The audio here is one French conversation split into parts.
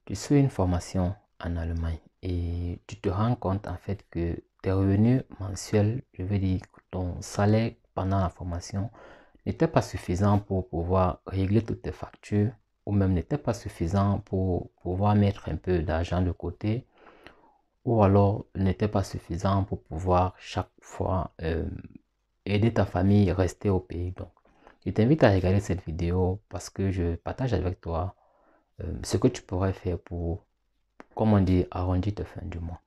Tu suis une formation en Allemagne et tu te rends compte en fait que tes revenus mensuels, je veux dire ton salaire pendant la formation, n'était pas suffisant pour pouvoir régler toutes tes factures ou même n'était pas suffisant pour pouvoir mettre un peu d'argent de côté ou alors n'était pas suffisant pour pouvoir chaque fois aider ta famille à rester au pays. Donc, je t'invite à regarder cette vidéo parce que je partage avec toi ce que tu pourrais faire pour, comme on dit, arrondir tes fins du mois.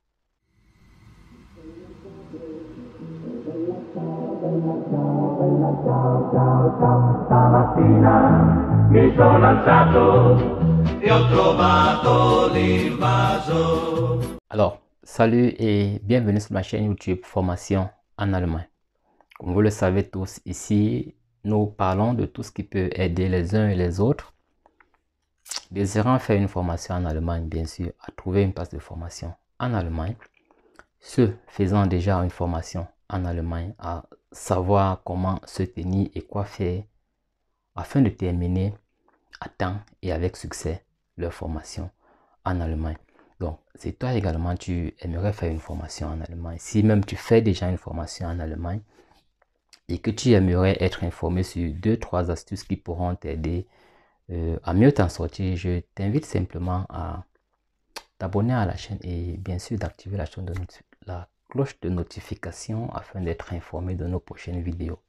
Stamattina mi sono alzato e ho trovato l'invaso. Alors, salut et bienvenue sur ma chaîne YouTube Formation en Allemagne. Comme vous le savez tous, ici, nous parlons de tout ce qui peut aider les uns et les autres désirant faire une formation en Allemagne, bien sûr, à trouver une place de formation en Allemagne. Ceux faisant déjà une formation en Allemagne à savoir comment se tenir et quoi faire afin de terminer à temps et avec succès leur formation en Allemagne. Donc, si toi également tu aimerais faire une formation en Allemagne, si même tu fais déjà une formation en Allemagne et que tu aimerais être informé sur 2-3 astuces qui pourront t'aider à mieux t'en sortir, je t'invite simplement à t'abonner à la chaîne et bien sûr d'activer la cloche de notification afin d'être informé de nos prochaines vidéos.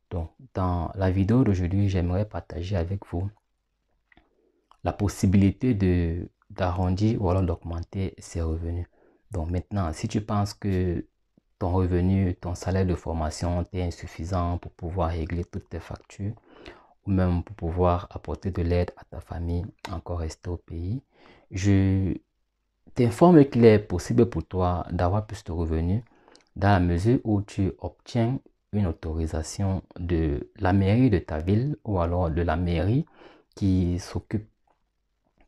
Donc, dans la vidéo d'aujourd'hui, j'aimerais partager avec vous la possibilité d'arrondir ou alors d'augmenter ses revenus. Donc maintenant, si tu penses que ton revenu, ton salaire de formation est insuffisant pour pouvoir régler toutes tes factures ou même pour pouvoir apporter de l'aide à ta famille encore restée au pays, je t'informe qu'il est possible pour toi d'avoir plus de revenus dans la mesure où tu obtiens une autorisation de la mairie de ta ville ou alors de la mairie qui s'occupe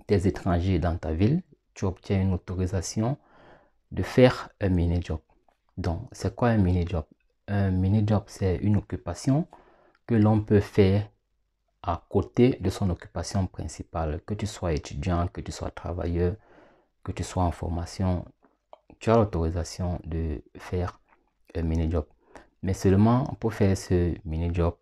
des étrangers dans ta ville. Tu obtiens une autorisation de faire un mini-job. Donc, c'est quoi un mini-job? Un mini-job, c'est une occupation que l'on peut faire à côté de son occupation principale. Que tu sois étudiant, que tu sois travailleur, que tu sois en formation, tu as l'autorisation de faire un mini-job. Mais seulement pour faire ce mini-job,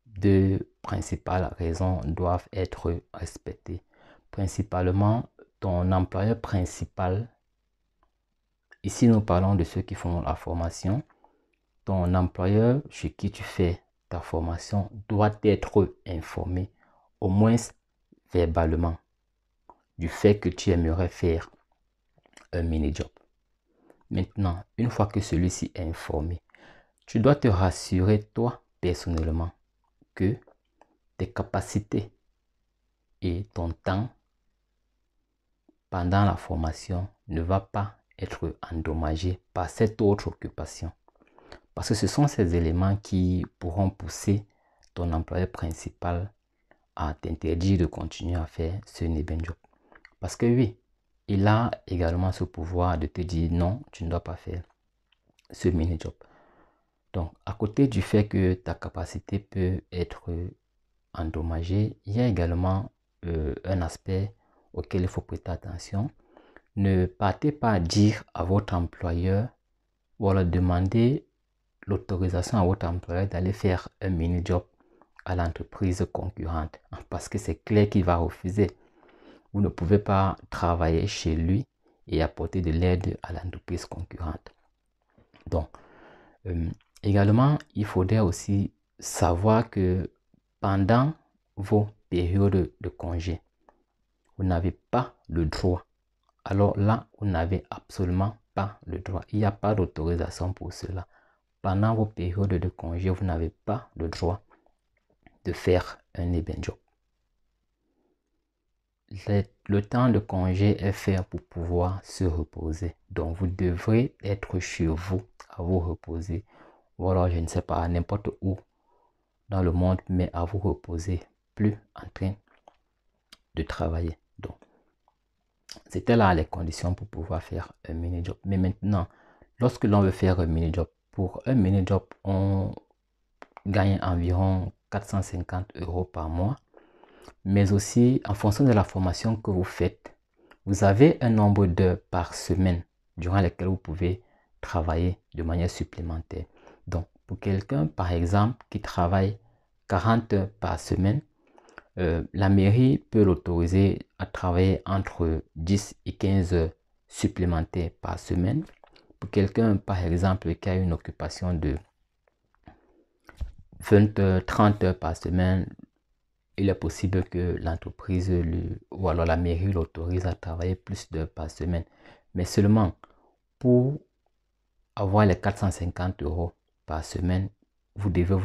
deux principales raisons doivent être respectées. Principalement, ton employeur principal, ici nous parlons de ceux qui font la formation, ton employeur chez qui tu fais ta formation doit être informé, au moins verbalement, du fait que tu aimerais faire un mini-job. Maintenant, une fois que celui-ci est informé, tu dois te rassurer toi personnellement que tes capacités et ton temps pendant la formation ne va pas être endommagé par cette autre occupation. Parce que ce sont ces éléments qui pourront pousser ton employeur principal à t'interdire de continuer à faire ce mini-job. Parce que oui, il a également ce pouvoir de te dire non, tu ne dois pas faire ce mini-job. Donc, à côté du fait que ta capacité peut être endommagée, il y a également un aspect auquel il faut prêter attention. Ne partez pas dire à votre employeur ou alors demander l'autorisation à votre employeur d'aller faire un mini-job à l'entreprise concurrente parce que c'est clair qu'il va refuser. Vous ne pouvez pas travailler chez lui et apporter de l'aide à l'entreprise concurrente. Donc, également, il faudrait aussi savoir que pendant vos périodes de congé, vous n'avez pas le droit. Alors là, vous n'avez absolument pas le droit. Il n'y a pas d'autorisation pour cela. Pendant vos périodes de congé, vous n'avez pas le droit de faire un job. Le temps de congé est fait pour pouvoir se reposer. Donc, vous devrez être chez vous à vous reposer. Ou alors, je ne sais pas, n'importe où dans le monde, mais à vous reposer, plus en train de travailler. Donc, c'était là les conditions pour pouvoir faire un mini-job. Mais maintenant, lorsque l'on veut faire un mini-job, pour un mini-job, on gagne environ 450 € par mois. Mais aussi, en fonction de la formation que vous faites, vous avez un nombre d'heures par semaine durant lesquelles vous pouvez travailler de manière supplémentaire. Donc, pour quelqu'un, par exemple, qui travaille 40 heures par semaine, la mairie peut l'autoriser à travailler entre 10 et 15 heures supplémentaires par semaine. Pour quelqu'un, par exemple, qui a une occupation de 20 heures, 30 heures par semaine, il est possible que l'entreprise ou alors la mairie l'autorise à travailler plus d'heures par semaine. Mais seulement pour avoir les 450 € par semaine, vous devez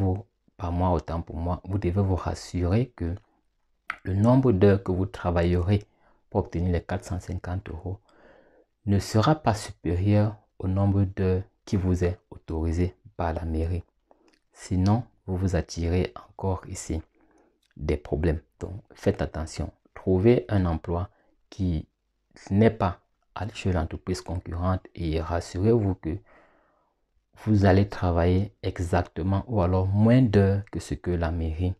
par mois, autant pour moi, vous devez vous rassurer que le nombre d'heures que vous travaillerez pour obtenir les 450 € ne sera pas supérieur au nombre d'heures qui vous est autorisé par la mairie. Sinon, vous vous attirez encore ici des problèmes. Donc, faites attention. Trouvez un emploi qui n'est pas chez l'entreprise concurrente et rassurez-vous que vous allez travailler exactement ou alors moins d'heures que ce que la mairie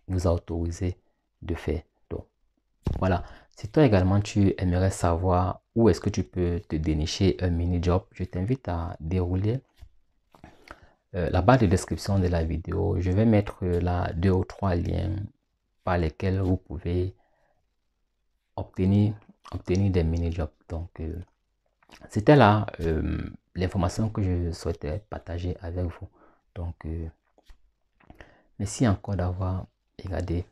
vous a autorisé de faire. Donc, voilà. Si toi également tu aimerais savoir où est-ce que tu peux te dénicher un mini-job, je t'invite à dérouler la barre de description de la vidéo. Je vais mettre là 2 ou 3 liens par lesquels vous pouvez obtenir des mini-jobs. Donc, c'était là l'information que je souhaitais partager avec vous. Donc, merci encore d'avoir regardé